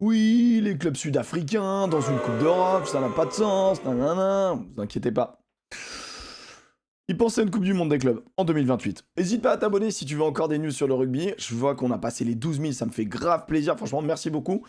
Oui, les clubs sud-africains dans une Coupe d'Europe, ça n'a pas de sens, nanana, vous inquiétez pas. Il pensait à une Coupe du Monde des clubs en 2028. N'hésite pas à t'abonner si tu veux encore des news sur le rugby. Je vois qu'on a passé les 12 000, ça me fait grave plaisir. Franchement, merci beaucoup.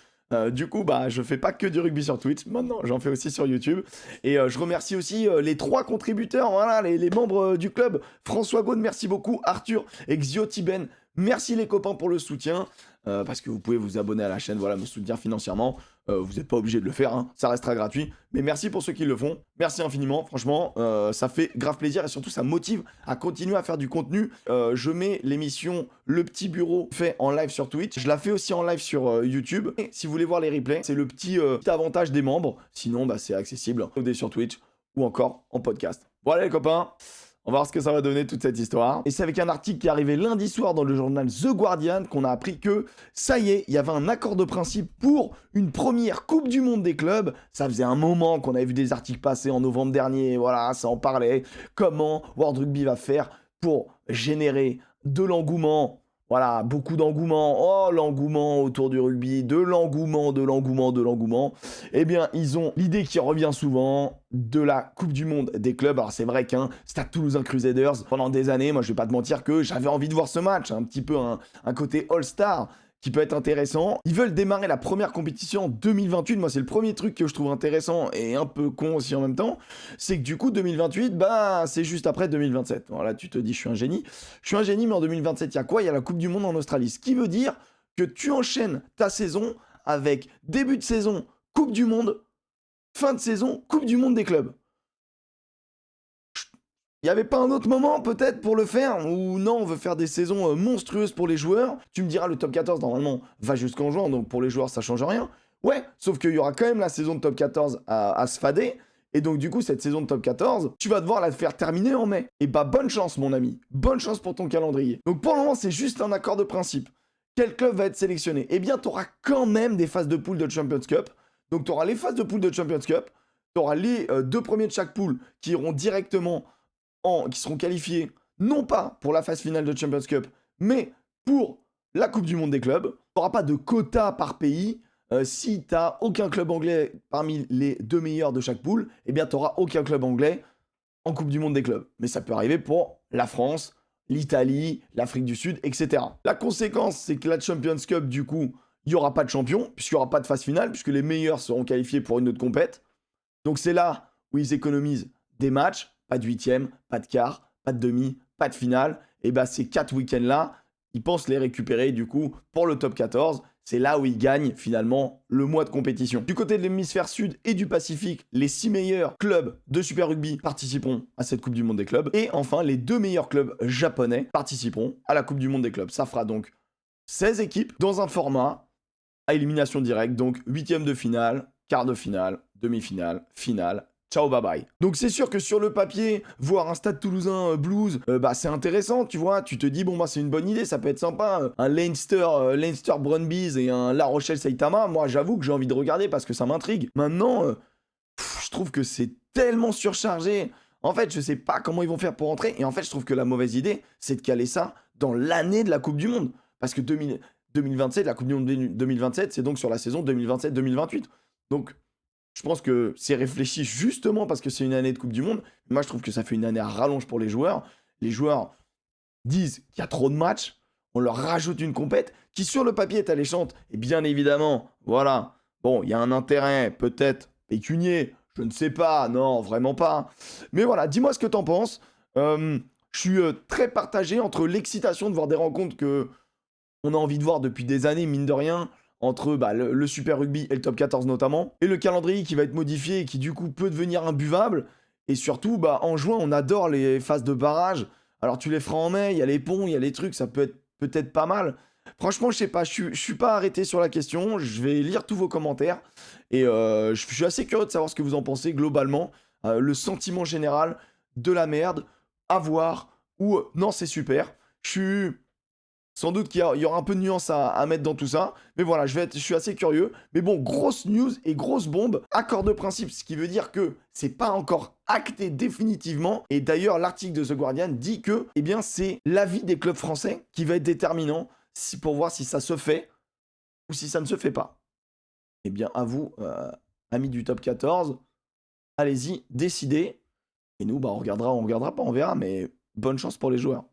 Du coup, je fais pas que du rugby sur Twitch. Maintenant, j'en fais aussi sur YouTube. Et je remercie aussi les 3 contributeurs, voilà, les membres du club. François Gaune, merci beaucoup. Arthur et Xiotiben, merci les copains pour le soutien. Parce que vous pouvez vous abonner à la chaîne, voilà, me soutenir financièrement. Vous n'êtes pas obligé de le faire, hein, ça restera gratuit. Mais merci pour ceux qui le font. Merci infiniment, franchement, ça fait grave plaisir et surtout ça motive à continuer à faire du contenu. Je mets l'émission Le Petit Bureau fait en live sur Twitch. Je la fais aussi en live sur YouTube. Et si vous voulez voir les replays, c'est le petit avantage des membres. Sinon, c'est accessible sur Twitch ou encore en podcast. Voilà les copains. On va voir ce que ça va donner toute cette histoire. Et c'est avec un article qui est arrivé lundi soir dans le journal The Guardian qu'on a appris que, ça y est, il y avait un accord de principe pour une première Coupe du Monde des clubs. Ça faisait un moment qu'on avait vu des articles passer en novembre dernier, voilà, ça en parlait. Comment World Rugby va faire pour générer de l'engouement. Voilà, beaucoup d'engouement. Oh, l'engouement autour du rugby, de l'engouement, de l'engouement, de l'engouement. Eh bien, ils ont l'idée qui revient souvent de la Coupe du Monde des clubs. Alors, c'est vrai qu'un Stade Toulousain Crusaders, pendant des années, moi, je vais pas te mentir que j'avais envie de voir ce match. Un petit peu un côté All-Star qui peut être intéressant. Ils veulent démarrer la première compétition en 2028. Moi, c'est le premier truc que je trouve intéressant et un peu con aussi en même temps. C'est que du coup, 2028, c'est juste après 2027. Voilà, tu te dis, je suis un génie. Je suis un génie, mais en 2027, il y a quoi? Il y a la Coupe du Monde en Australie. Ce qui veut dire que tu enchaînes ta saison avec début de saison, Coupe du Monde, fin de saison, Coupe du Monde des clubs. Il n'y avait pas un autre moment peut-être pour le faire? Ou non, on veut faire des saisons monstrueuses pour les joueurs? Tu me diras, le top 14 normalement va jusqu'en juin, donc pour les joueurs ça change rien. Ouais, sauf qu'il y aura quand même la saison de top 14 à se fader. Et donc du coup, cette saison de top 14, tu vas devoir la faire terminer en mai. Et bonne chance mon ami, bonne chance pour ton calendrier. Donc pour le moment, c'est juste un accord de principe. Quel club va être sélectionné? Eh bien, tu auras quand même des phases de poule de Champions Cup. Donc tu auras les phases de poule de Champions Cup, tu auras les 2 premiers de chaque poule qui iront directement qui seront qualifiés non pas pour la phase finale de Champions Cup, mais pour la Coupe du Monde des clubs. Tu n'auras pas de quota par pays. Si tu n'as aucun club anglais parmi les 2 meilleurs de chaque poule, eh bien tu n'auras aucun club anglais en Coupe du Monde des clubs. Mais ça peut arriver pour la France, l'Italie, l'Afrique du Sud, etc. La conséquence, c'est que la Champions Cup, du coup, il n'y aura pas de champion, puisqu'il n'y aura pas de phase finale, puisque les meilleurs seront qualifiés pour une autre compète. Donc c'est là où ils économisent des matchs, pas de huitième, pas de quart, pas de demi, pas de finale. Et ces 4 week-ends-là, ils pensent les récupérer du coup pour le top 14. C'est là où ils gagnent finalement le mois de compétition. Du côté de l'hémisphère sud et du Pacifique, les 6 meilleurs clubs de Super Rugby participeront à cette Coupe du Monde des clubs. Et enfin, les 2 meilleurs clubs japonais participeront à la Coupe du Monde des clubs. Ça fera donc 16 équipes dans un format à élimination directe, donc huitième de finale, quart de finale, demi-finale, finale. Ciao, bye bye. Donc c'est sûr que sur le papier, voir un Stade Toulousain Blues, c'est intéressant, tu vois. Tu te dis, c'est une bonne idée, ça peut être sympa. Un Leinster Brumbies et un La Rochelle Saitama, moi j'avoue que j'ai envie de regarder parce que ça m'intrigue. Maintenant, je trouve que c'est tellement surchargé. En fait, je sais pas comment ils vont faire pour entrer. Et en fait, je trouve que la mauvaise idée, c'est de caler ça dans l'année de la Coupe du Monde. Parce que 2027, la Coupe du Monde 2027, c'est donc sur la saison 2027-2028. Donc, je pense que c'est réfléchi justement parce que c'est une année de Coupe du Monde. Moi, je trouve que ça fait une année à rallonge pour les joueurs. Les joueurs disent qu'il y a trop de matchs. On leur rajoute une compète qui, sur le papier, est alléchante. Et bien évidemment, voilà. Bon, il y a un intérêt, peut-être pécunier. Je ne sais pas. Non, vraiment pas. Mais voilà, dis-moi ce que t'en penses. Je suis très partagé entre l'excitation de voir des rencontres que on a envie de voir depuis des années, mine de rien, entre le Super Rugby et le Top 14 notamment, et le calendrier qui va être modifié et qui du coup peut devenir imbuvable. Et surtout, en juin, on adore les phases de barrage. Alors tu les feras en mai, il y a les ponts, il y a les trucs, ça peut être peut-être pas mal. Franchement, je sais pas, je suis pas arrêté sur la question, je vais lire tous vos commentaires, et je suis assez curieux de savoir ce que vous en pensez globalement. Le sentiment général de la merde, à voir, ou non, c'est super. Je suis sans doute qu'il y aura un peu de nuance à mettre dans tout ça. Mais voilà, je suis assez curieux. Mais bon, grosse news et grosse bombe. Accord de principe, ce qui veut dire que c'est pas encore acté définitivement. Et d'ailleurs, l'article de The Guardian dit que, c'est l'avis des clubs français qui va être déterminant pour voir si ça se fait ou si ça ne se fait pas. Eh bien, à vous, amis du top 14, allez-y, décidez. Et nous, bah, on regardera pas, on verra, mais bonne chance pour les joueurs.